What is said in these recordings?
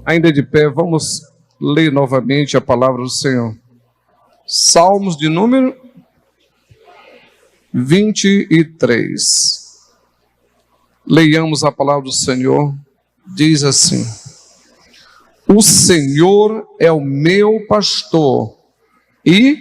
Ainda de pé, vamos ler novamente a palavra do Senhor. Salmos de número 23. Leiamos a palavra do Senhor. Diz assim: O Senhor é o meu pastor e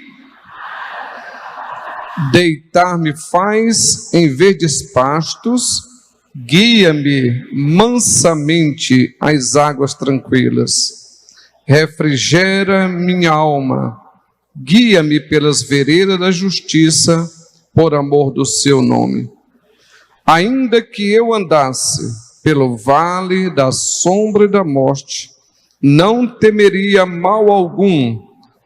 deitar-me faz em verdes pastos, guia-me mansamente às águas tranquilas, refrigera minha alma, guia-me pelas veredas da justiça, por amor do seu nome. Ainda que eu andasse pelo vale da sombra e da morte, não temeria mal algum,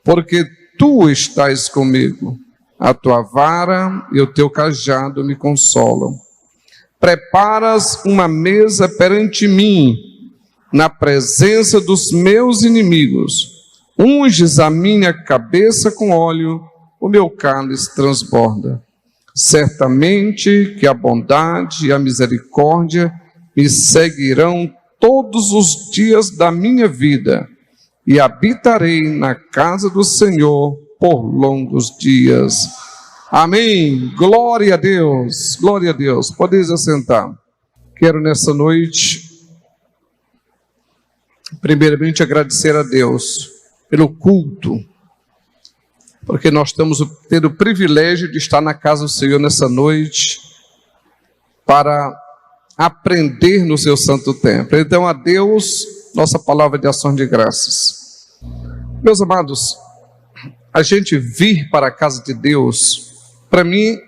porque tu estás comigo, a tua vara e o teu cajado me consolam. Preparas uma mesa perante mim, na presença dos meus inimigos. Unges a minha cabeça com óleo, o meu cálice transborda. Certamente que a bondade e a misericórdia me seguirão todos os dias da minha vida, e habitarei na casa do Senhor por longos dias. Amém. Glória a Deus. Glória a Deus. Podeis assentar. Quero nessa noite, primeiramente, agradecer a Deus pelo culto, porque nós estamos tendo o privilégio de estar na casa do Senhor nessa noite para aprender no seu santo templo. Então, a Deus, nossa palavra de ação de graças. Meus amados, a gente vir para a casa de Deus, para mim,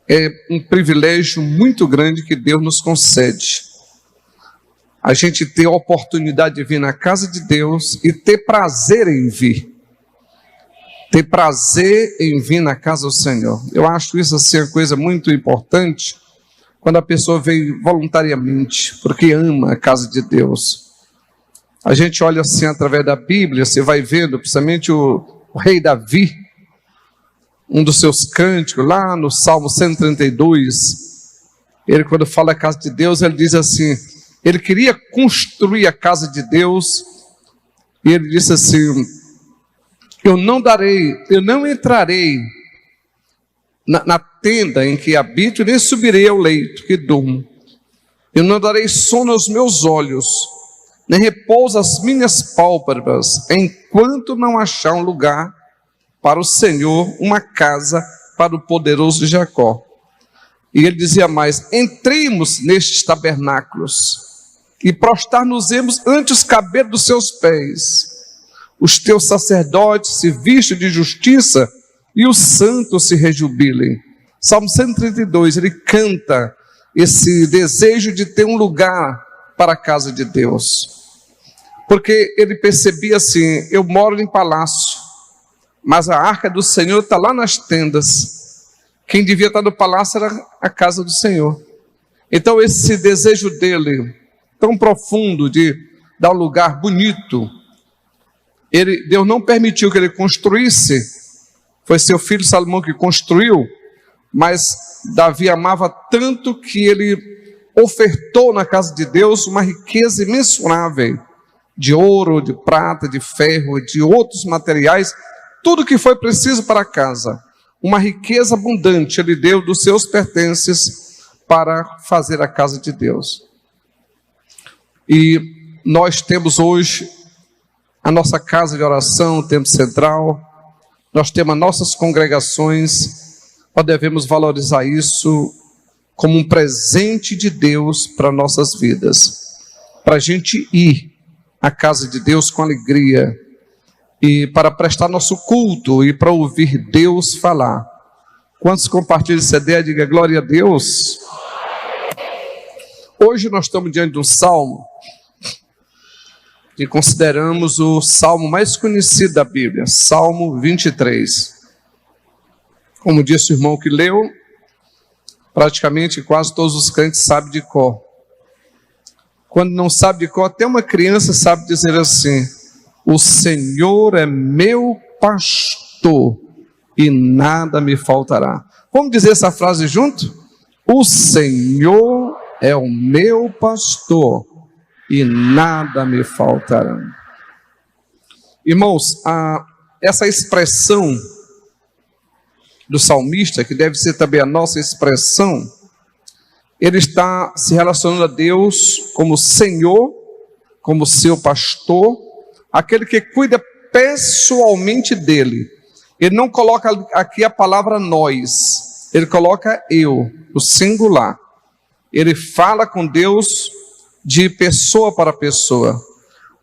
é um privilégio muito grande que Deus nos concede. A gente ter a oportunidade de vir na casa de Deus e ter prazer em vir. Ter prazer em vir na casa do Senhor. Eu acho isso assim uma coisa muito importante, quando a pessoa vem voluntariamente, porque ama a casa de Deus. A gente olha assim através da Bíblia, você vai vendo, principalmente o rei Davi, um dos seus cânticos, lá no Salmo 132, ele, quando fala a casa de Deus, ele diz assim, ele queria construir a casa de Deus, e ele disse assim, eu não entrarei na tenda em que habito, nem subirei ao leito que durmo, eu não darei sono aos meus olhos, nem repouso às minhas pálpebras, enquanto não achar um lugar para o Senhor, uma casa para o poderoso de Jacó. E ele dizia mais, entremos nestes tabernáculos e prostrar-nos-emos ante os cabelos dos seus pés. Os teus sacerdotes se vistam de justiça e os santos se rejubilem. Salmo 132, ele canta esse desejo de ter um lugar para a casa de Deus. Porque ele percebia assim, eu moro em palácio, mas a arca do Senhor está lá nas tendas. Quem devia estar no palácio era a casa do Senhor. Então esse desejo dele, tão profundo de dar um lugar bonito, Deus não permitiu que ele construísse, foi seu filho Salomão que construiu, mas Davi amava tanto que ele ofertou na casa de Deus uma riqueza imensurável, de ouro, de prata, de ferro, de outros materiais, tudo que foi preciso para a casa, uma riqueza abundante, ele deu dos seus pertences para fazer a casa de Deus. E nós temos hoje a nossa casa de oração, o templo central, nós temos as nossas congregações, nós devemos valorizar isso como um presente de Deus para nossas vidas, para a gente ir à casa de Deus com alegria, e para prestar nosso culto e para ouvir Deus falar. Quantos compartilham essa ideia? Diga glória a Deus. Hoje nós estamos diante de um salmo que consideramos o salmo mais conhecido da Bíblia, Salmo 23. Como disse o irmão que leu, praticamente quase todos os crentes sabem de cor. Quando não sabe de cor, até uma criança sabe dizer assim, o Senhor é meu pastor e nada me faltará. Vamos dizer essa frase junto? O Senhor é o meu pastor e nada me faltará. Irmãos, essa expressão do salmista, que deve ser também a nossa expressão, ele está se relacionando a Deus como Senhor, como seu pastor, aquele que cuida pessoalmente dele. Ele não coloca aqui a palavra nós, ele coloca eu, o singular. Ele fala com Deus de pessoa para pessoa.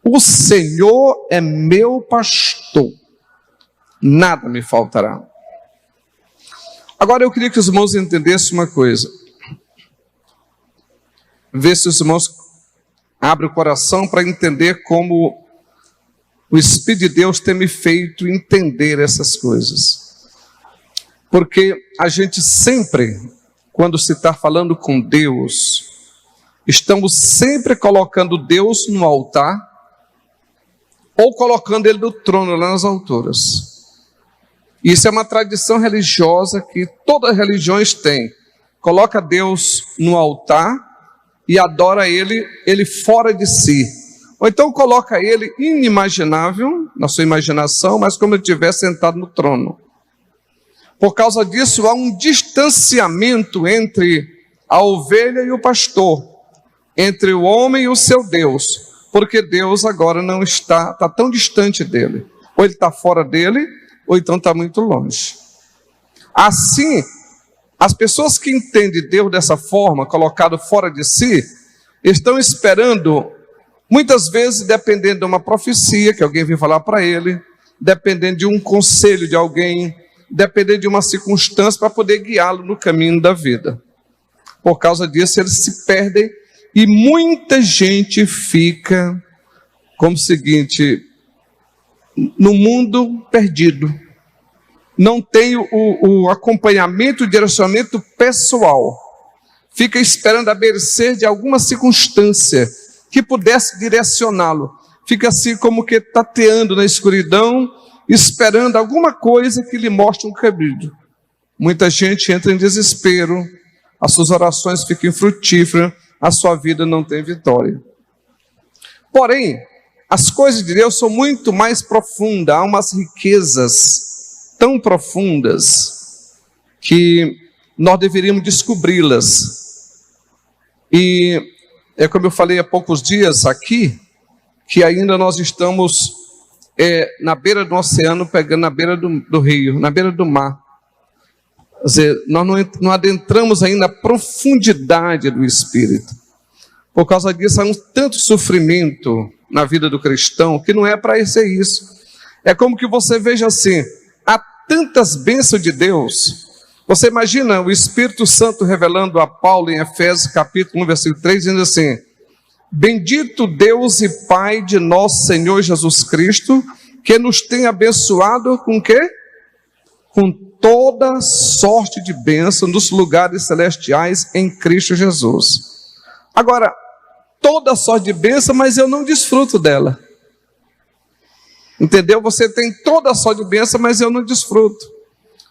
O Senhor é meu pastor, nada me faltará. Agora eu queria que os irmãos entendessem uma coisa. Vê se os irmãos abrem o coração para entender como o Espírito de Deus tem me feito entender essas coisas. Porque a gente sempre, quando se está falando com Deus, estamos sempre colocando Deus no altar ou colocando Ele no trono lá nas alturas. Isso é uma tradição religiosa que todas as religiões têm. Coloca Deus no altar e adora Ele fora de si. Ou então coloca Ele inimaginável, na sua imaginação, mas como Ele estivesse sentado no trono. Por causa disso, há um distanciamento entre a ovelha e o pastor, entre o homem e o seu Deus, porque Deus agora não está tão distante dele. Ou Ele está fora dele, ou então está muito longe. Assim, as pessoas que entendem Deus dessa forma, colocado fora de si, estão esperando, muitas vezes dependendo de uma profecia que alguém vem falar para ele, dependendo de um conselho de alguém, dependendo de uma circunstância para poder guiá-lo no caminho da vida. Por causa disso, eles se perdem e muita gente fica como o seguinte: no mundo perdido, não tem o acompanhamento, o direcionamento pessoal, fica esperando a mercê de alguma circunstância que pudesse direcioná-lo, fica assim como que tateando na escuridão, esperando alguma coisa que lhe mostre um caminho. Muita gente entra em desespero, as suas orações ficam infrutíferas, a sua vida não tem vitória. Porém, as coisas de Deus são muito mais profundas, há umas riquezas tão profundas que nós deveríamos descobri-las. E é como eu falei há poucos dias aqui, que ainda nós estamos na beira do oceano, pegando na beira do rio, na beira do mar. Quer dizer, nós não adentramos ainda a profundidade do Espírito. Por causa disso, há um tanto sofrimento na vida do cristão, que não é para ser isso. É como que você veja assim, há tantas bênçãos de Deus. Você imagina o Espírito Santo revelando a Paulo em Efésios capítulo 1, versículo 3, dizendo assim: bendito Deus e Pai de nosso Senhor Jesus Cristo, que nos tem abençoado com quê? Com toda sorte de bênção nos lugares celestiais em Cristo Jesus. Agora, toda sorte de bênção, mas eu não desfruto dela. Entendeu? Você tem toda sorte de bênção, mas eu não desfruto.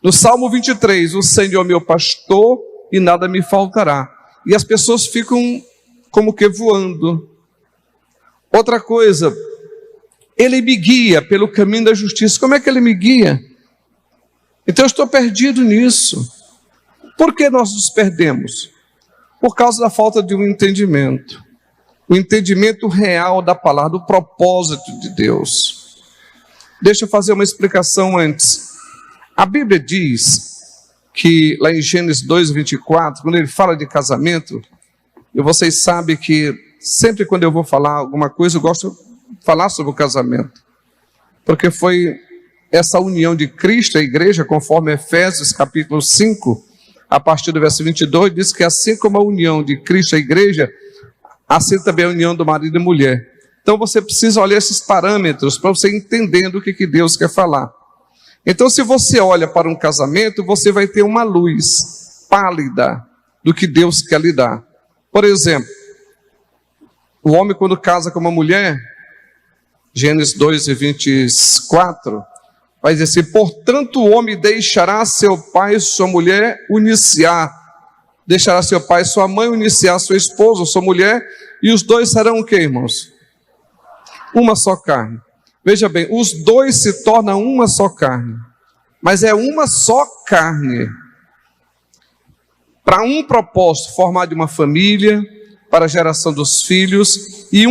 No Salmo 23, o Senhor é meu pastor e nada me faltará. E as pessoas ficam como que voando. Outra coisa, Ele me guia pelo caminho da justiça. Como é que Ele me guia? Então eu estou perdido nisso. Por que nós nos perdemos? Por causa da falta de um entendimento. O entendimento real da palavra, do propósito de Deus. Deixa eu fazer uma explicação antes. A Bíblia diz que lá em Gênesis 2, 24, quando ele fala de casamento, e vocês sabem que sempre quando eu vou falar alguma coisa, eu gosto de falar sobre o casamento. Porque foi essa união de Cristo, a igreja, conforme Efésios capítulo 5, a partir do verso 22, diz que assim como a união de Cristo, a igreja, assim também a união do marido e mulher. Então você precisa olhar esses parâmetros para você entendendo o que Deus quer falar. Então se você olha para um casamento, você vai ter uma luz pálida do que Deus quer lhe dar. Por exemplo, o homem quando casa com uma mulher, Gênesis 2, 24, vai dizer assim: portanto o homem deixará seu pai e sua mulher unir-se-á, deixará seu pai e sua mãe, unir-se-á sua esposa ou sua mulher, e os dois serão o quê, irmãos? Uma só carne. Veja bem, os dois se tornam uma só carne, mas é uma só carne, para um propósito, formar de uma família, para a geração dos filhos, e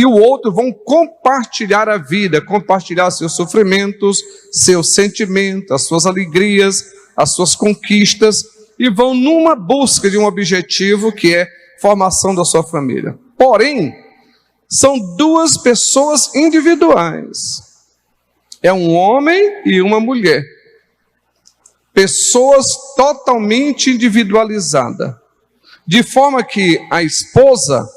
o outro vão compartilhar a vida, compartilhar seus sofrimentos, seus sentimentos, as suas alegrias, as suas conquistas, e vão numa busca de um objetivo que é formação da sua família. Porém, são duas pessoas individuais. É um homem e uma mulher. Pessoas totalmente individualizadas. De forma que a esposa,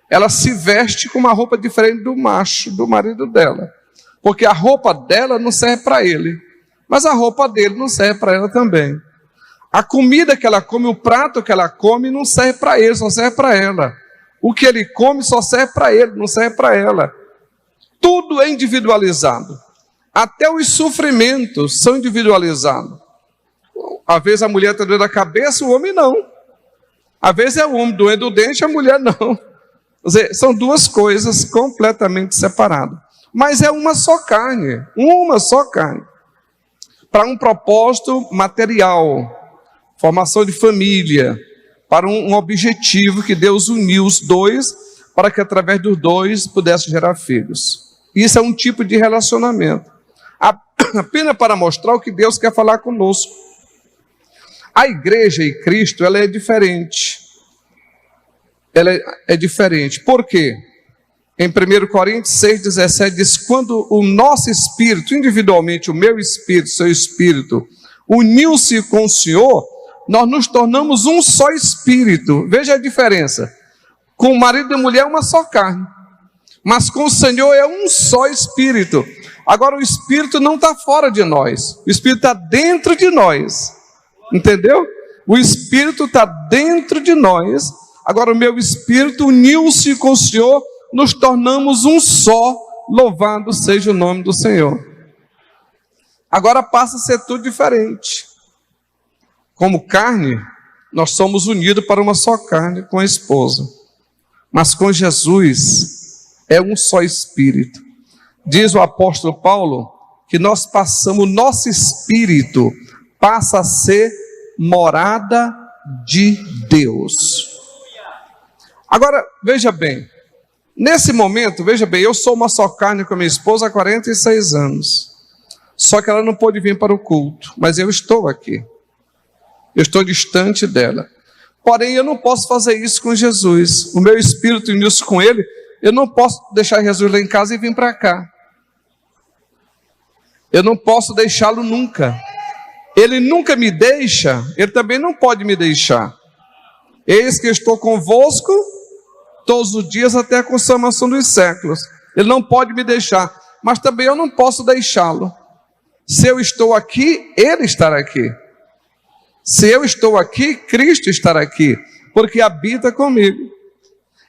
ela se veste com uma roupa diferente do macho, do marido dela. Porque a roupa dela não serve para ele, mas a roupa dele não serve para ela também. A comida que ela come, o prato que ela come, não serve para ele, só serve para ela. O que ele come só serve para ele, não serve para ela. Tudo é individualizado. Até os sofrimentos são individualizados. Às vezes a mulher está doendo a cabeça, o homem não. Às vezes é o homem doendo o dente, a mulher não. Quer dizer, são duas coisas completamente separadas. Mas é uma só carne, para um propósito material, formação de família, para um objetivo que Deus uniu os dois, para que através dos dois pudesse gerar filhos. Isso é um tipo de relacionamento, apenas para mostrar o que Deus quer falar conosco. A igreja e Cristo, ela é diferente. Ela é diferente. Por quê? Em 1 Coríntios 6,17 diz, quando o nosso espírito, individualmente o meu espírito, seu espírito, uniu-se com o Senhor, nós nos tornamos um só espírito. Veja a diferença. Com o marido e a mulher é uma só carne, mas com o Senhor é um só espírito. Agora o espírito não está fora de nós, o espírito está dentro de nós. Entendeu? O espírito está dentro de nós. Agora o meu espírito uniu-se com o Senhor, nos tornamos um só, louvado seja o nome do Senhor. Agora passa a ser tudo diferente. Como carne, nós somos unidos para uma só carne com a esposa. Mas com Jesus, é um só espírito. Diz o apóstolo Paulo, que nós passamos, o nosso espírito passa a ser morada de Deus. Agora, veja bem, nesse momento, veja bem, eu sou uma só carne com a minha esposa há 46 anos. Só que ela não pôde vir para o culto, mas eu estou aqui. Eu estou distante dela. Porém, eu não posso fazer isso com Jesus. O meu espírito uniu-se com ele, eu não posso deixar Jesus lá em casa e vir para cá. Eu não posso deixá-lo nunca. Ele nunca me deixa, ele também não pode me deixar. Eis que estou convosco todos os dias até a consumação dos séculos. Ele não pode me deixar, mas também eu não posso deixá-lo. Se eu estou aqui, ele estará aqui. Se eu estou aqui, Cristo estará aqui, porque habita comigo.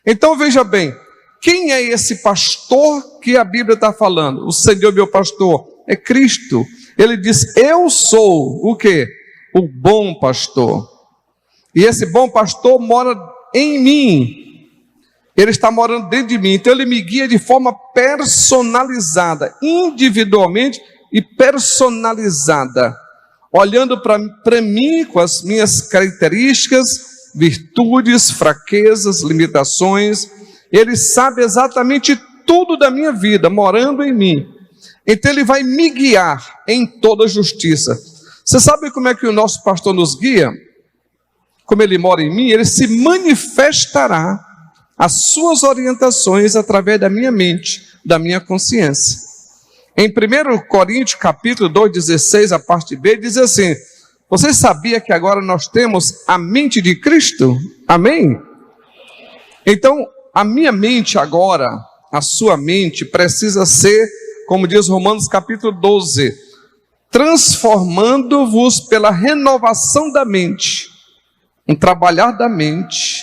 Então veja bem, quem é esse pastor que a Bíblia está falando? O Senhor meu pastor é Cristo. Ele diz, eu sou o quê? O bom pastor. E esse bom pastor mora em mim. Ele está morando dentro de mim. Então ele me guia de forma personalizada, individualmente e personalizada. Olhando para mim com as minhas características, virtudes, fraquezas, limitações. Ele sabe exatamente tudo da minha vida, morando em mim. Então ele vai me guiar em toda justiça. Você sabe como é que o nosso pastor nos guia? Como ele mora em mim, ele se manifestará as suas orientações através da minha mente, da minha consciência. Em 1 Coríntios capítulo 2, 16, a parte B, diz assim, você sabia que agora nós temos a mente de Cristo? Amém? Então, a minha mente agora, a sua mente, precisa ser, como diz Romanos capítulo 12, transformando-vos pela renovação da mente, um trabalhar da mente,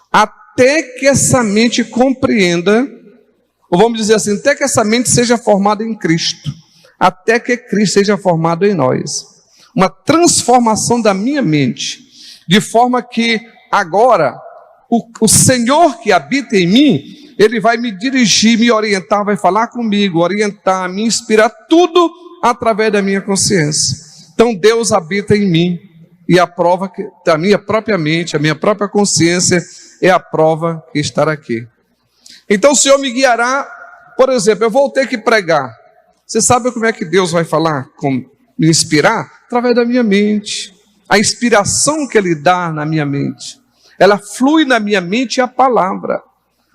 até que essa mente compreenda, ou vamos dizer assim, até que essa mente seja formada em Cristo, até que Cristo seja formado em nós. Uma transformação da minha mente, de forma que agora o Senhor que habita em mim, Ele vai me dirigir, me orientar, vai falar comigo, orientar, me inspirar, tudo através da minha consciência. Então Deus habita em mim, e a prova da minha própria mente, a minha própria consciência é a prova que estar aqui. Então o Senhor me guiará. Por exemplo, eu vou ter que pregar. Você sabe como é que Deus vai falar, me inspirar? Através da minha mente. A inspiração que Ele dá na minha mente, ela flui na minha mente a palavra.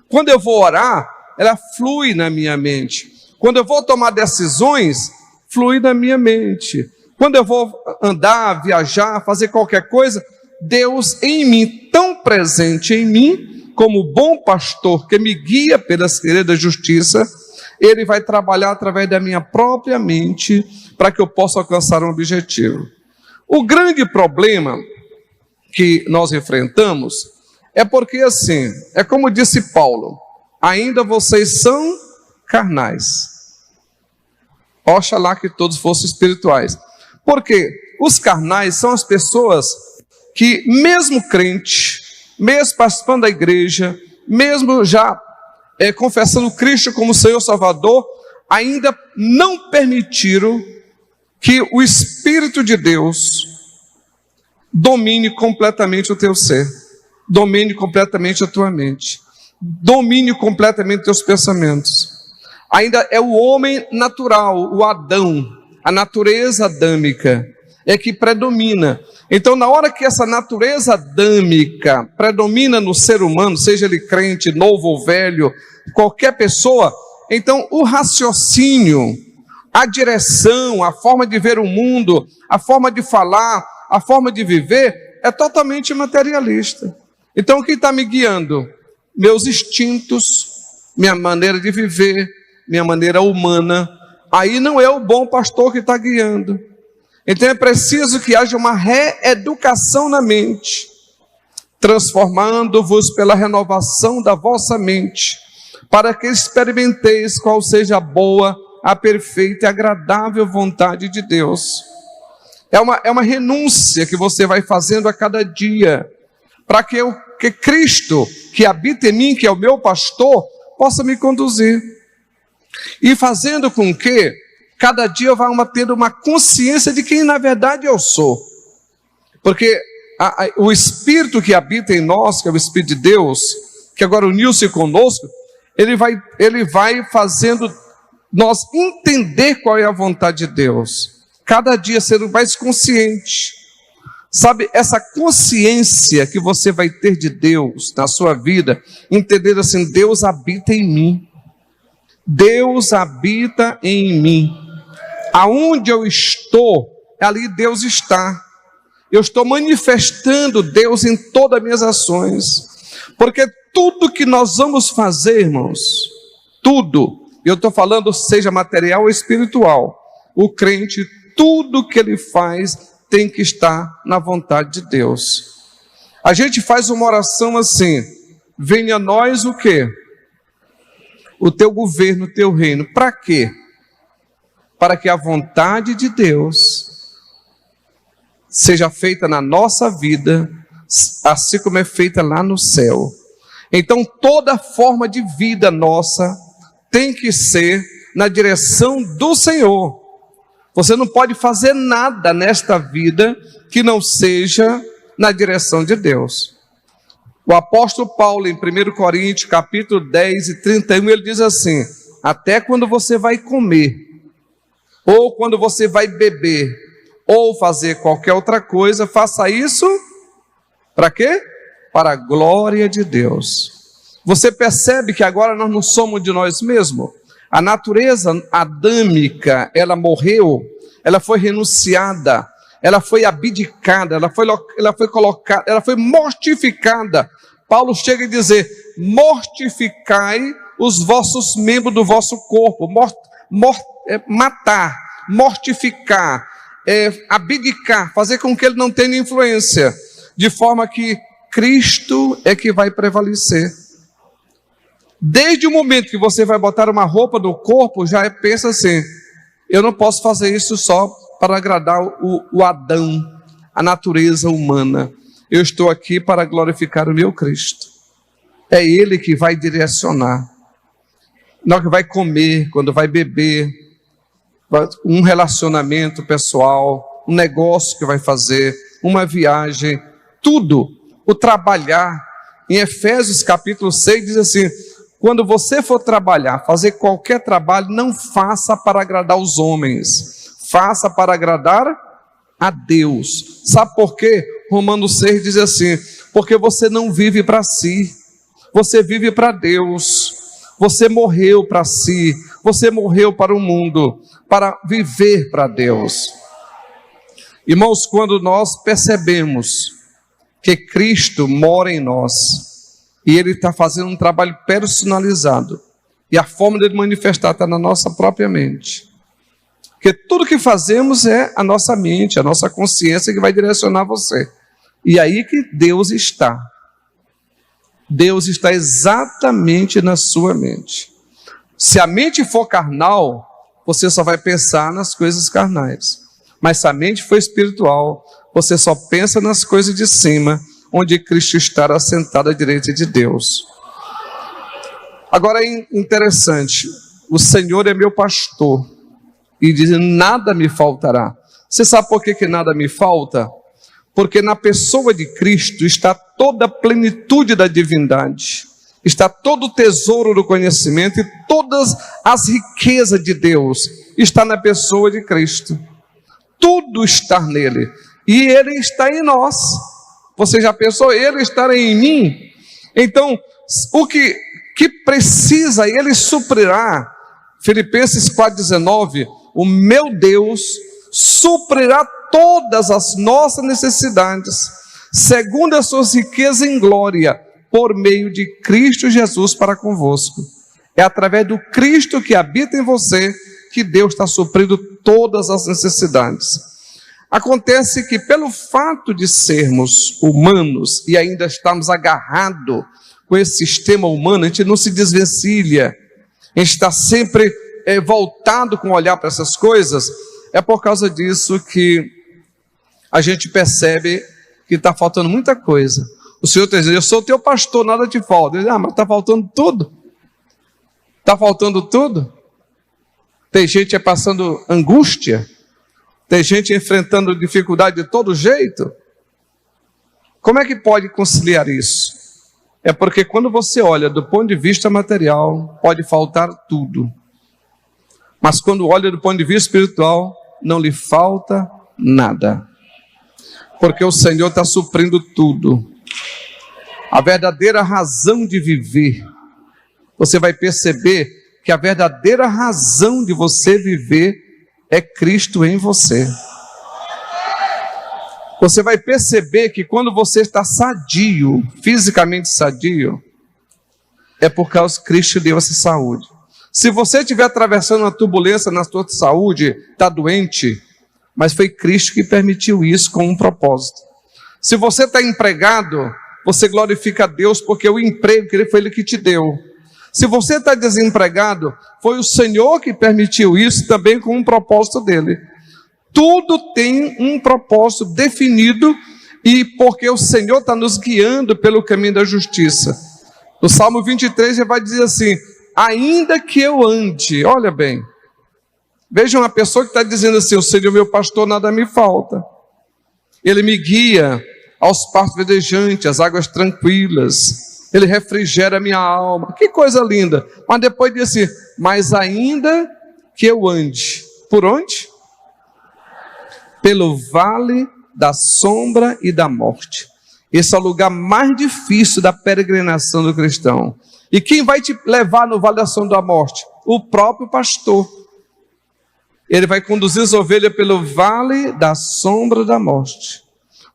Quando eu vou orar, ela flui na minha mente. Quando eu vou tomar decisões, flui na minha mente. Quando eu vou andar, viajar, fazer qualquer coisa, Deus em mim, tão presente em mim, como bom pastor que me guia pelas veredas da justiça, Ele vai trabalhar através da minha própria mente para que eu possa alcançar um objetivo. O grande problema que nós enfrentamos é porque, assim, é como disse Paulo, ainda vocês são carnais. Oxalá que todos fossem espirituais. Porque os carnais são as pessoas que, mesmo crente, mesmo participando da igreja, mesmo já confessando Cristo como Senhor Salvador, ainda não permitiram que o Espírito de Deus domine completamente o teu ser, domine completamente a tua mente, domine completamente os teus pensamentos. Ainda é o homem natural, o Adão, a natureza adâmica é que predomina. Então, na hora que essa natureza adâmica predomina no ser humano, seja ele crente, novo ou velho, qualquer pessoa, então o raciocínio, a direção, a forma de ver o mundo, a forma de falar, a forma de viver é totalmente materialista. Então, quem está me guiando? Meus instintos, minha maneira de viver, minha maneira humana. Aí não é o bom pastor que está guiando. Então é preciso que haja uma reeducação na mente, transformando-vos pela renovação da vossa mente, para que experimenteis qual seja a boa, a perfeita e agradável vontade de Deus. É uma renúncia que você vai fazendo a cada dia, para que Cristo, que habita em mim, que é o meu pastor, possa me conduzir. E fazendo com que cada dia eu vá tendo uma consciência de quem na verdade eu sou. Porque o Espírito que habita em nós, que é o Espírito de Deus, que agora uniu-se conosco, ele vai fazendo nós entender qual é a vontade de Deus. Cada dia sendo mais consciente. Sabe, essa consciência que você vai ter de Deus na sua vida, entender assim, Deus habita em mim. Deus habita em mim. Aonde eu estou, ali Deus está. Eu estou manifestando Deus em todas as minhas ações. Porque tudo que nós vamos fazer, irmãos, tudo, eu estou falando seja material ou espiritual, o crente, tudo que ele faz tem que estar na vontade de Deus. A gente faz uma oração assim, venha a nós o quê? O teu governo, o teu reino. Para quê? Para que a vontade de Deus seja feita na nossa vida, assim como é feita lá no céu. Então toda forma de vida nossa tem que ser na direção do Senhor. Você não pode fazer nada nesta vida que não seja na direção de Deus. O apóstolo Paulo, em 1 Coríntios, capítulo 10 e 31, ele diz assim, até quando você vai comer, ou quando você vai beber, ou fazer qualquer outra coisa, faça isso, para quê? Para a glória de Deus. Você percebe que agora nós não somos de nós mesmos? A natureza adâmica, ela morreu, ela foi renunciada, ela foi abdicada, ela foi colocada, ela foi mortificada. Paulo chega a dizer, mortificai os vossos membros do vosso corpo, matar, mortificar, abdicar, fazer com que ele não tenha influência, de forma que Cristo é que vai prevalecer. Desde o momento que você vai botar uma roupa no corpo, já pensa assim, eu não posso fazer isso só para agradar o Adão, a natureza humana. Eu estou aqui para glorificar o meu Cristo. É Ele que vai direcionar. Não que vai comer, quando vai beber, um relacionamento pessoal, um negócio que vai fazer, uma viagem, tudo, o trabalhar. Em Efésios capítulo 6 diz assim: quando você for trabalhar, fazer qualquer trabalho, não faça para agradar os homens, faça para agradar a Deus. Sabe por quê? Romanos 6 diz assim: porque você não vive para si, você vive para Deus. Você morreu para si, você morreu para o mundo, para viver para Deus. Irmãos, quando nós percebemos que Cristo mora em nós, e Ele está fazendo um trabalho personalizado, e a forma dele manifestar está na nossa própria mente, porque tudo que fazemos é a nossa mente, a nossa consciência que vai direcionar você, e aí que Deus está. Deus está exatamente na sua mente. Se a mente for carnal, você só vai pensar nas coisas carnais. Mas se a mente for espiritual, você só pensa nas coisas de cima, onde Cristo está assentado à direita de Deus. Agora é interessante, o Senhor é meu pastor, e diz: nada me faltará. Você sabe por que nada me falta? Porque na pessoa de Cristo está toda a plenitude da divindade, está todo o tesouro do conhecimento e todas as riquezas de Deus está na pessoa de Cristo. Tudo está nele e Ele está em nós. Você já pensou Ele estar em mim? Então, o que precisa, Ele suprirá. Filipenses 4,19, o meu Deus suprirá todas as nossas necessidades, segundo as suas riquezas em glória, por meio de Cristo Jesus para convosco. É através do Cristo que habita em você que Deus está suprindo todas as necessidades. Acontece que pelo fato de sermos humanos e ainda estamos agarrados com esse sistema humano, a gente não se desvencilha, a gente está sempre voltado com o olhar para essas coisas. É por causa disso que a gente percebe que está faltando muita coisa. O Senhor está dizendo: eu sou teu pastor, nada te falta. Diz: mas está faltando tudo. Está faltando tudo. Tem gente passando angústia, tem gente enfrentando dificuldade de todo jeito. Como é que pode conciliar isso? É porque quando você olha do ponto de vista material, pode faltar tudo. Mas quando olha do ponto de vista espiritual, não lhe falta nada. Porque o Senhor está suprindo tudo. A verdadeira razão de viver, você vai perceber que a verdadeira razão de você viver é Cristo em você. Você vai perceber que quando você está sadio, fisicamente sadio, é por causa que Cristo deu essa saúde. Se você estiver atravessando uma turbulência na sua saúde, está doente, mas foi Cristo que permitiu isso com um propósito. Se você está empregado, você glorifica a Deus porque o emprego foi Ele que te deu. Se você está desempregado, foi o Senhor que permitiu isso também com um propósito dele. Tudo tem um propósito definido e porque o Senhor está nos guiando pelo caminho da justiça. No Salmo 23 ele vai dizer assim: ainda que eu ande, olha bem, veja uma pessoa que está dizendo assim: o Senhor meu pastor, nada me falta. Ele me guia aos pastos verdejantes, às águas tranquilas. Ele refrigera a minha alma. Que coisa linda. Mas depois diz assim: mas ainda que eu ande, por onde? Pelo vale da sombra e da morte. Esse é o lugar mais difícil da peregrinação do cristão. E quem vai te levar no vale da sombra da morte? O próprio pastor. Ele vai conduzir as ovelhas pelo vale da sombra da morte.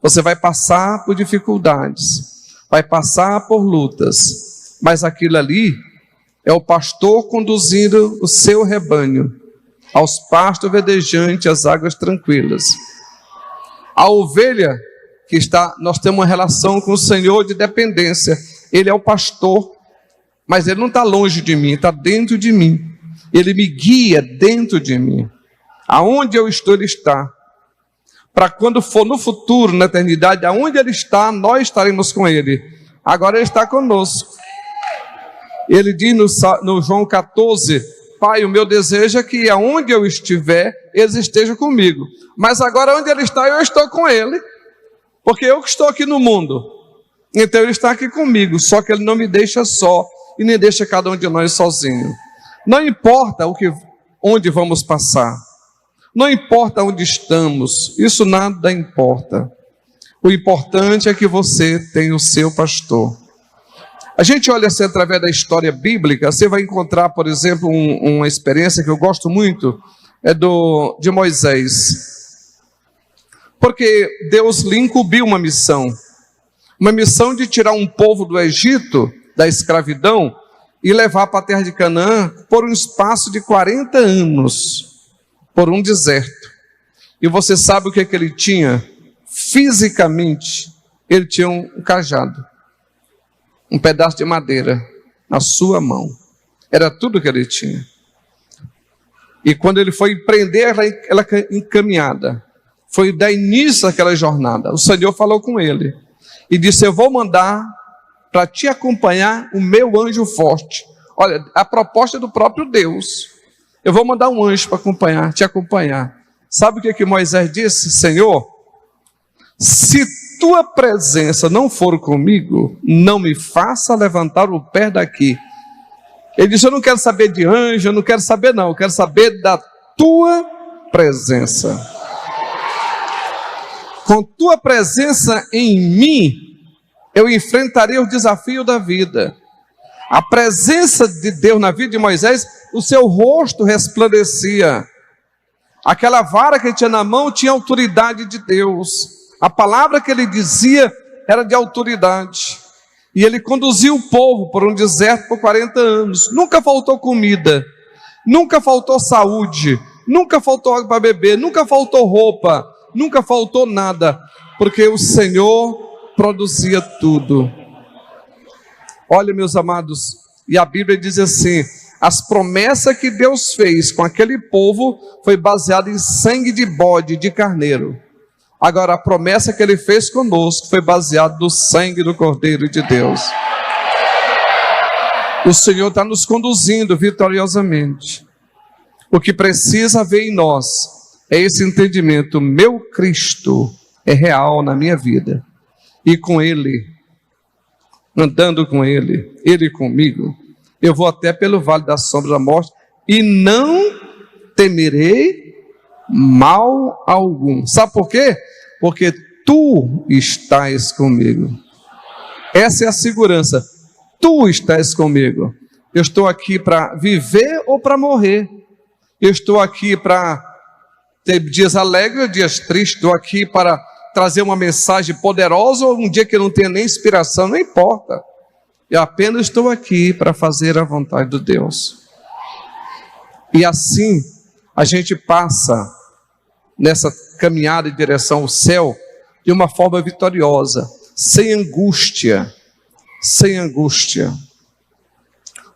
Você vai passar por dificuldades, vai passar por lutas, mas aquilo ali é o pastor conduzindo o seu rebanho aos pastos verdejantes, às águas tranquilas. A ovelha que está, nós temos uma relação com o Senhor de dependência. Ele é o pastor, mas Ele não está longe de mim, está dentro de mim. Ele me guia dentro de mim. Aonde eu estou, Ele está. para quando for no futuro, na eternidade, aonde Ele está, nós estaremos com Ele. Agora Ele está conosco. Ele diz no João 14, Pai, o meu desejo é que aonde eu estiver, eles estejam comigo. Mas agora onde Ele está, eu estou com Ele. Porque eu que estou aqui no mundo. Então Ele está aqui comigo. Só que Ele não me deixa só e nem deixa cada um de nós sozinho. Não importa onde vamos passar. Não importa onde estamos. Isso nada importa. O importante é que você tem o seu pastor. A gente olha assim através da história bíblica, você vai encontrar, por exemplo, uma experiência que eu gosto muito, de Moisés. Porque Deus lhe incumbiu uma missão de tirar um povo do Egito, da escravidão, e levar para a terra de Canaã por um espaço de 40 anos, por um deserto. E você sabe o que ele tinha? Fisicamente, ele tinha um cajado. Um pedaço de madeira na sua mão. Era tudo que ele tinha. E quando ele foi empreender ela encaminhada, foi dar início àquela jornada, o Senhor falou com ele e disse: eu vou mandar para te acompanhar o meu anjo forte. Olha, a proposta é do próprio Deus. Eu vou mandar um anjo para te acompanhar. Sabe o que Moisés disse? Senhor, se tua presença não for comigo, não me faça levantar o pé daqui. Ele disse: eu não quero saber de anjo, eu não quero saber não, eu quero saber da tua presença. Com tua presença em mim, eu enfrentarei o desafio da vida. A presença de Deus na vida de Moisés, o seu rosto resplandecia. Aquela vara que ele tinha na mão tinha autoridade de Deus. A palavra que ele dizia era de autoridade. E ele conduziu o povo por um deserto por 40 anos. Nunca faltou comida, nunca faltou saúde, nunca faltou água para beber, nunca faltou roupa, nunca faltou nada, porque o Senhor produzia tudo. Olha, meus amados, e a Bíblia diz assim: as promessas que Deus fez com aquele povo foi baseada em sangue de bode, de carneiro. Agora, a promessa que Ele fez conosco foi baseada no sangue do Cordeiro de Deus. O Senhor está nos conduzindo vitoriosamente. O que precisa haver em nós é esse entendimento: meu Cristo é real na minha vida. E com Ele, andando com Ele, Ele comigo, eu vou até pelo vale da sombra da morte e não temerei mal algum. Sabe por quê? Porque tu estás comigo. Essa é a segurança. Tu estás comigo. Eu estou aqui para viver ou para morrer. Eu estou aqui para ter dias alegres, dias tristes. Estou aqui para trazer uma mensagem poderosa ou um dia que eu não tenha nem inspiração, não importa. Eu apenas estou aqui para fazer a vontade de Deus. E assim a gente passa nessa caminhada em direção ao céu de uma forma vitoriosa, sem angústia, sem angústia.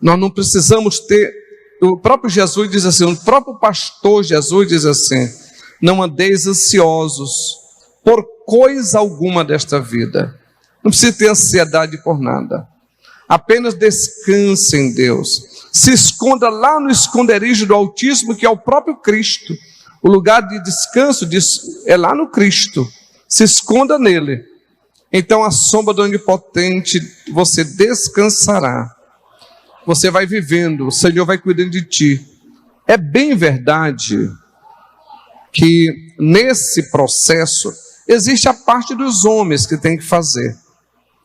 Nós não precisamos ter, o próprio Jesus diz assim, o próprio pastor Jesus diz assim: não andeis ansiosos por coisa alguma desta vida. Não precisa ter ansiedade por nada. Apenas descanse em Deus. Se esconda lá no esconderijo do Altíssimo, que é o próprio Cristo. O lugar de descanso é lá no Cristo. Se esconda nele. Então a sombra do Onipotente você descansará. Você vai vivendo, o Senhor vai cuidando de ti. É bem verdade que nesse processo existe a parte dos homens que tem que fazer.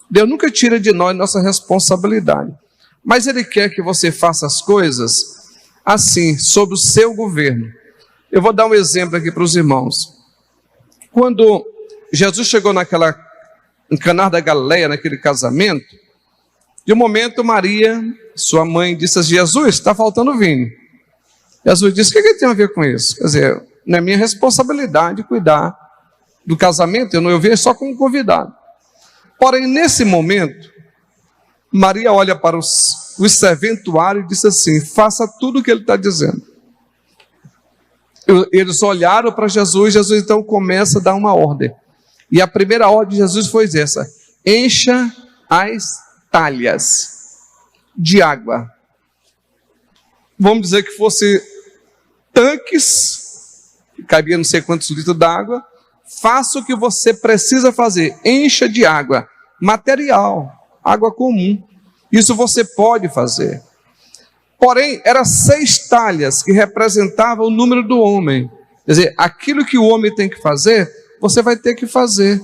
Deus nunca tira de nós nossa responsabilidade. Mas Ele quer que você faça as coisas assim, sob o seu governo. Eu vou dar um exemplo aqui para os irmãos. Quando Jesus chegou em Caná da Galileia, naquele casamento, de um momento Maria, sua mãe, disse assim: Jesus, está faltando vinho. Jesus disse: o que tem a ver com isso? Quer dizer, não é minha responsabilidade cuidar do casamento, eu vim só como convidado. Porém, nesse momento, Maria olha para o serventuário e disse assim: faça tudo o que ele está dizendo. Eles olharam para Jesus, Jesus então começa a dar uma ordem. E a primeira ordem de Jesus foi essa: encha as talhas de água. Vamos dizer que fosse tanques, que cabia não sei quantos litros d'água. Faça o que você precisa fazer, encha de água, material, água comum. Isso você pode fazer. Porém, eram 6 talhas que representavam o número do homem. Quer dizer, aquilo que o homem tem que fazer, você vai ter que fazer.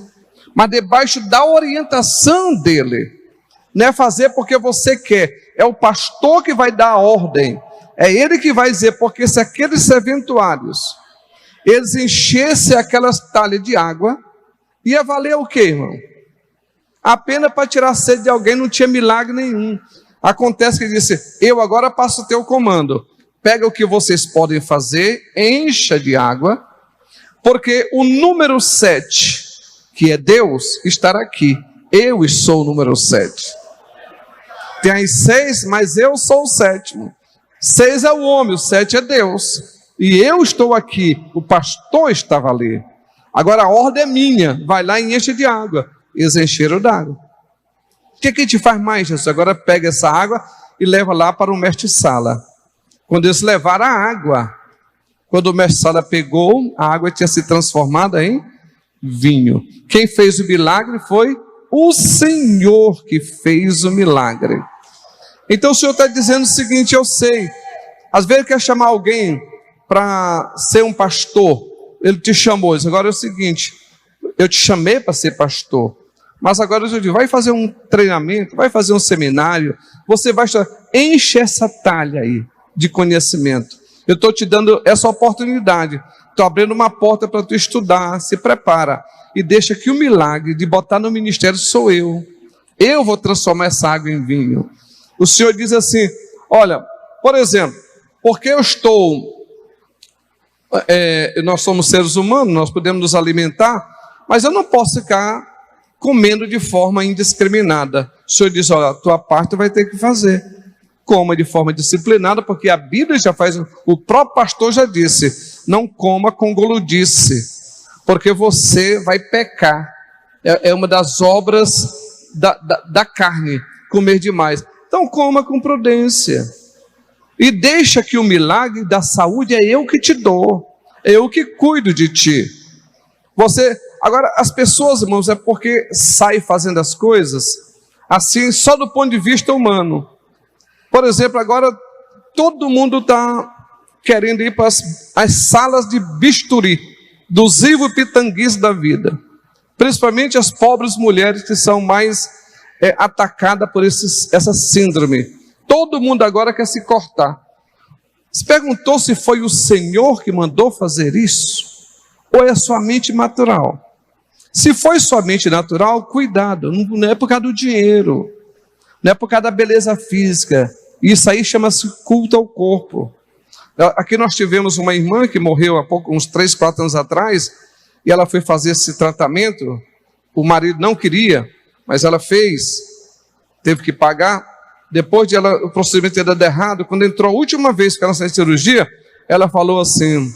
Mas debaixo da orientação dele. Não é fazer porque você quer. É o pastor que vai dar a ordem. É ele que vai dizer, porque se aqueles serventuários, eles enchessem aquelas talhas de água, ia valer o quê, irmão? Apenas para tirar a sede de alguém, não tinha milagre nenhum. Acontece que ele disse: eu agora passo o teu comando. Pega o que vocês podem fazer, encha de água, porque o número 7, que é Deus, estará aqui. Eu sou o número 7. Tem as 6, mas eu sou o 7º. 6 é o homem, o 7 é Deus. E eu estou aqui, o pastor estava ali. Agora a ordem é minha, vai lá e enche de água. Eles encheram d'água. O que a gente faz mais, Jesus? Agora pega essa água e leva lá para o mestre-sala. Quando eles levaram a água, quando o mestre-sala pegou, a água tinha se transformado em vinho. Quem fez o milagre foi o Senhor que fez o milagre. Então o Senhor está dizendo o seguinte: eu sei, às vezes quer chamar alguém para ser um pastor, ele te chamou, agora é o seguinte, eu te chamei para ser pastor, mas agora eu digo, vai fazer um treinamento, vai fazer um seminário, você vai enche essa talha aí de conhecimento. Eu estou te dando essa oportunidade, estou abrindo uma porta para tu estudar, se prepara e deixa que o milagre de botar no ministério sou eu. Eu vou transformar essa água em vinho. O Senhor diz assim: olha, por exemplo, porque eu estou, nós somos seres humanos, nós podemos nos alimentar, mas eu não posso ficar comendo de forma indiscriminada. O Senhor diz: olha, a tua parte vai ter que fazer. Coma de forma disciplinada, porque a Bíblia já faz, o próprio pastor já disse, não coma com guludice, porque você vai pecar. É uma das obras da carne, comer demais. Então coma com prudência. E deixa que o milagre da saúde é eu que te dou. É eu que cuido de ti. Agora, as pessoas, irmãos, é porque saem fazendo as coisas assim, só do ponto de vista humano. Por exemplo, agora todo mundo está querendo ir para as salas de bisturi, dos ivo-pitanguis da vida. Principalmente as pobres mulheres que são mais atacadas por essa síndrome. Todo mundo agora quer se cortar. Se perguntou se foi o Senhor que mandou fazer isso? Ou é somente natural? Se foi somente natural, cuidado, não é por causa do dinheiro, não é por causa da beleza física. Isso aí chama-se culto ao corpo. Aqui nós tivemos uma irmã que morreu há uns 3, 4 anos atrás, e ela foi fazer esse tratamento, o marido não queria, mas ela fez, teve que pagar. Depois de o procedimento ter dado errado, quando entrou a última vez que ela saiu de cirurgia, ela falou assim: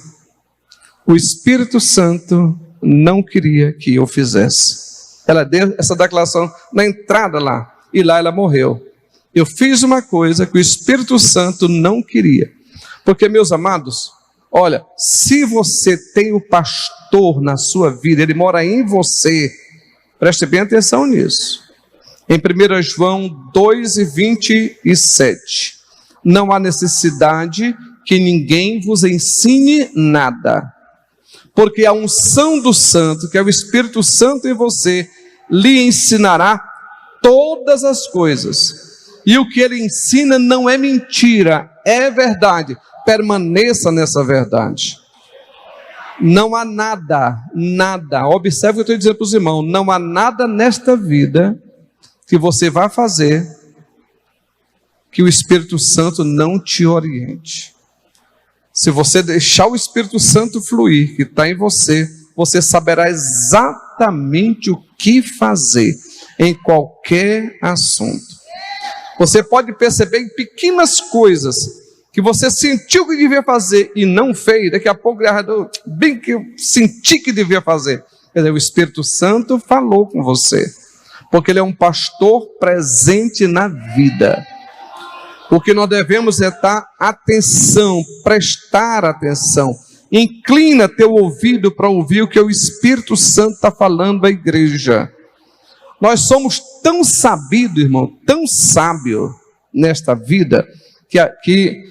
o Espírito Santo não queria que eu fizesse. Ela deu essa declaração na entrada lá, e lá ela morreu. Eu fiz uma coisa que o Espírito Santo não queria. Porque, meus amados, olha, se você tem o pastor na sua vida, ele mora em você, preste bem atenção nisso. Em 1 João 2:27, não há necessidade que ninguém vos ensine nada, porque a unção do Santo, que é o Espírito Santo em você, lhe ensinará todas as coisas. E o que ele ensina não é mentira, é verdade. Permaneça nessa verdade. Não há nada, observe o que eu estou dizendo para os irmãos, não há nada nesta vida que você vai fazer que o Espírito Santo não te oriente. Se você deixar o Espírito Santo fluir, que está em você, você saberá exatamente o que fazer em qualquer assunto. Você pode perceber em pequenas coisas que você sentiu que devia fazer e não fez, daqui a pouco, bem que eu senti que devia fazer. Quer dizer, o Espírito Santo falou com você, porque Ele é um pastor presente na vida. O que nós devemos é dar atenção, prestar atenção. Inclina teu ouvido para ouvir o que o Espírito Santo está falando à igreja. Nós somos tão sabidos, irmão, tão sábios nesta vida, que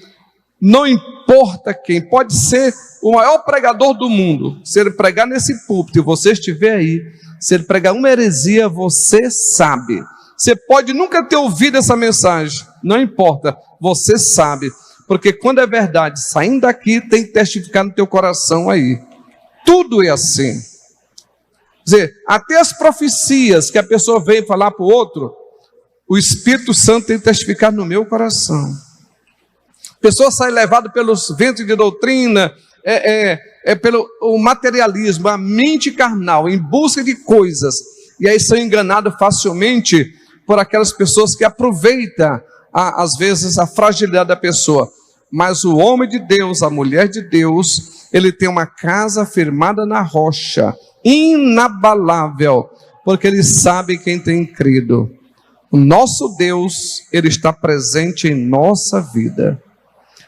não importa quem, pode ser o maior pregador do mundo, se ele pregar nesse púlpito e você estiver aí, se ele pregar uma heresia, você sabe. Você pode nunca ter ouvido essa mensagem, não importa, você sabe, porque quando é verdade, saindo daqui, tem que testificar no teu coração aí. Tudo é assim. Quer dizer, até as profecias que a pessoa vem falar para o outro, o Espírito Santo tem que testificar no meu coração. A pessoa sai levada pelos ventos de doutrina, pelo o materialismo, a mente carnal, em busca de coisas, e aí são enganados facilmente por aquelas pessoas que aproveitam, às vezes, a fragilidade da pessoa. Mas o homem de Deus, a mulher de Deus, ele tem uma casa firmada na rocha, inabalável, porque ele sabe quem tem crido. O nosso Deus, ele está presente em nossa vida.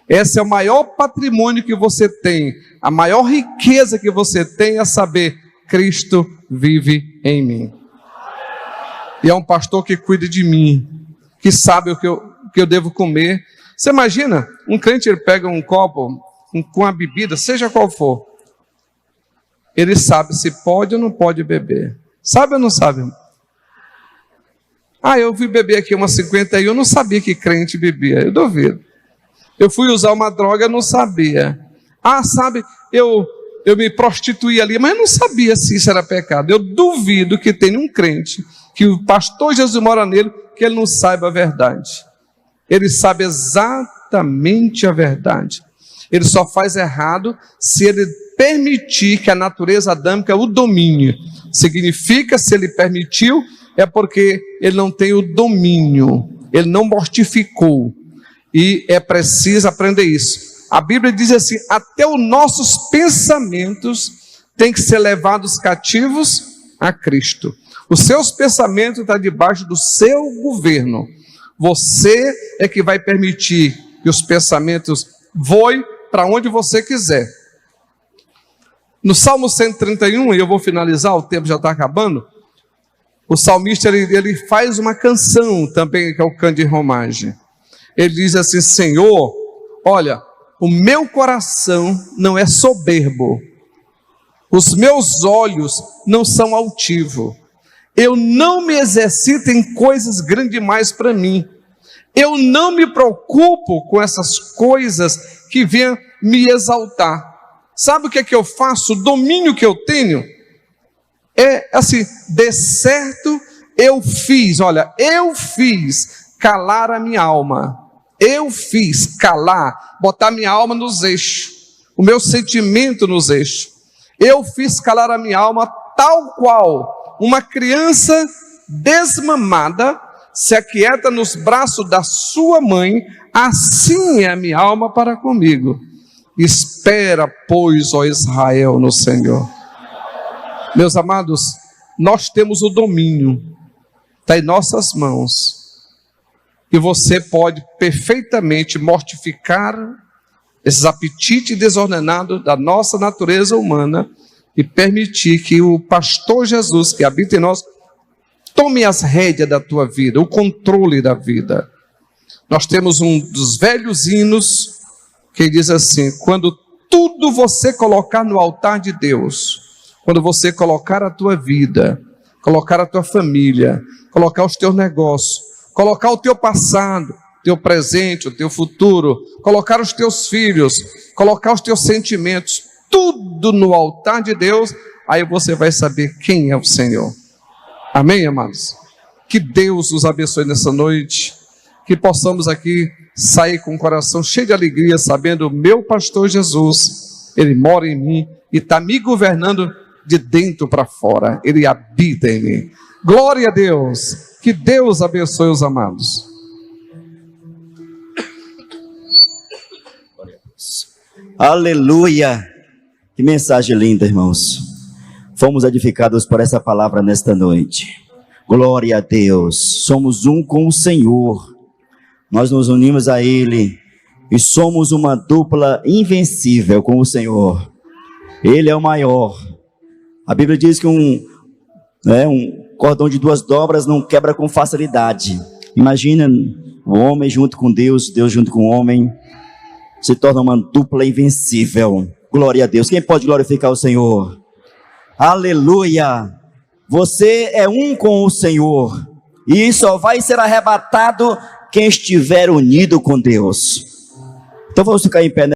Esse é o maior patrimônio que você tem, a maior riqueza que você tem é saber, Cristo vive em mim. E é um pastor que cuida de mim, que sabe o que eu devo comer. Você imagina, um crente, ele pega um copo com a bebida, seja qual for, ele sabe se pode ou não pode beber. Sabe ou não sabe? Eu fui beber aqui uma 51, eu não sabia que crente bebia, eu duvido. Eu fui usar uma droga, eu não sabia. Eu me prostituí ali, mas eu não sabia se isso era pecado. Eu duvido que tenha um crente, que o pastor Jesus mora nele, que ele não saiba a verdade. Ele sabe exatamente a verdade. Ele só faz errado se ele permitir que a natureza adâmica o domine. Significa, se ele permitiu, é porque ele não tem o domínio, ele não mortificou. E é preciso aprender isso. A Bíblia diz assim, até os nossos pensamentos têm que ser levados cativos a Cristo. Os seus pensamentos estão debaixo do seu governo. Você é que vai permitir que os pensamentos voem para onde você quiser. No Salmo 131, e eu vou finalizar, o tempo já está acabando, o salmista ele faz uma canção também, que é o canto de romagem. Ele diz assim, Senhor, olha, o meu coração não é soberbo, os meus olhos não são altivos, eu não me exercito em coisas grandes demais para mim, eu não me preocupo com essas coisas que venham me exaltar. Sabe o que é que eu faço? O domínio que eu tenho é assim, de certo eu fiz calar a minha alma. Eu fiz calar, botar minha alma nos eixos, o meu sentimento nos eixos. Eu fiz calar a minha alma tal qual uma criança desmamada se aquieta nos braços da sua mãe, assim é a minha alma para comigo. Espera, pois, ó Israel, no Senhor. Meus amados, nós temos o domínio, está em nossas mãos. E você pode perfeitamente mortificar esses apetites desordenados da nossa natureza humana e permitir que o pastor Jesus, que habita em nós, tome as rédeas da tua vida, o controle da vida. Nós temos um dos velhos hinos que diz assim, quando tudo você colocar no altar de Deus, quando você colocar a tua vida, colocar a tua família, colocar os teus negócios, colocar o teu passado, teu presente, o teu futuro, colocar os teus filhos, colocar os teus sentimentos, tudo no altar de Deus, aí você vai saber quem é o Senhor. Amém, amados? Que Deus nos abençoe nessa noite, que possamos aqui sair com o coração cheio de alegria, sabendo o meu pastor Jesus, ele mora em mim e está me governando de dentro para fora, ele habita em mim. Glória a Deus! Que Deus abençoe os amados. Aleluia! Que mensagem linda, irmãos. Fomos edificados por essa palavra nesta noite. Glória a Deus. Somos um com o Senhor. Nós nos unimos a Ele e somos uma dupla invencível com o Senhor. Ele é o maior. A Bíblia diz que um cordão de 2 dobras não quebra com facilidade. Imagina o homem junto com Deus, Deus junto com o homem. Se torna uma dupla invencível. Glória a Deus. Quem pode glorificar o Senhor? Aleluia. Você é um com o Senhor. E só vai ser arrebatado quem estiver unido com Deus. Então vamos ficar em pé.